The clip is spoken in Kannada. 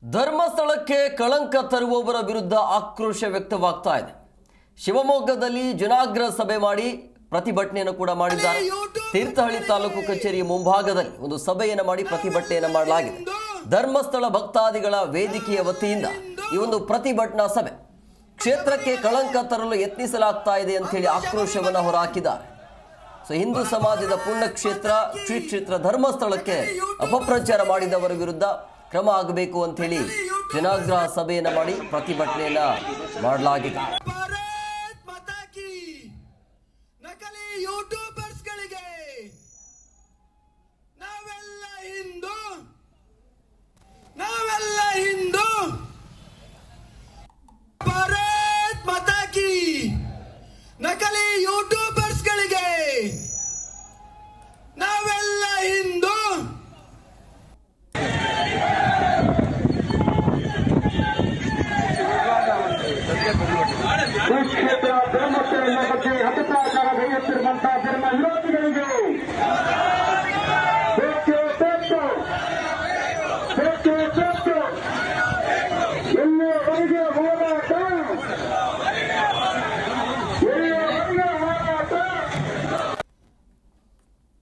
ಧರ್ಮಸ್ಥಳಕ್ಕೆ ಕಳಂಕ ತರುವವರ ವಿರುದ್ಧ ಆಕ್ರೋಶ ವ್ಯಕ್ತವಾಗ್ತಾ ಇದೆ. ಶಿವಮೊಗ್ಗದಲ್ಲಿ ಜನಾಗ್ರಹ ಸಭೆ ಮಾಡಿ ಪ್ರತಿಭಟನೆಯನ್ನು ಕೂಡ ಮಾಡಿದ್ದಾರೆ. ತೀರ್ಥಹಳ್ಳಿ ತಾಲೂಕು ಕಚೇರಿಯ ಮುಂಭಾಗದಲ್ಲಿ ಒಂದು ಸಭೆಯನ್ನು ಮಾಡಿ ಪ್ರತಿಭಟನೆಯನ್ನು ಮಾಡಲಾಗಿದೆ. ಧರ್ಮಸ್ಥಳ ಭಕ್ತಾದಿಗಳ ವೇದಿಕೆಯ ವತಿಯಿಂದ ಈ ಒಂದು ಪ್ರತಿಭಟನಾ ಸಭೆ ಕ್ಷೇತ್ರಕ್ಕೆ ಕಳಂಕ ತರಲು ಯತ್ನಿಸಲಾಗ್ತಾ ಇದೆ ಅಂತ ಹೇಳಿ ಆಕ್ರೋಶವನ್ನು ಹೊರಹಾಕಿದ್ದಾರೆ. ಹಿಂದೂ ಸಮಾಜದ ಪುಣ್ಯಕ್ಷೇತ್ರ ಶ್ರೀ ಕ್ಷೇತ್ರ ಧರ್ಮಸ್ಥಳಕ್ಕೆ ಅಪಪ್ರಚಾರ ಮಾಡಿದವರ ವಿರುದ್ಧ ಕ್ರಮ ಆಗಬೇಕು ಅಂತ ಹೇಳಿ ಜನಾಗ್ರಹ ಸಭೆಯನ್ನು ಮಾಡಿ ಪ್ರತಿಭಟನೆಯನ್ನ ಮಾಡಲಾಗಿದೆ.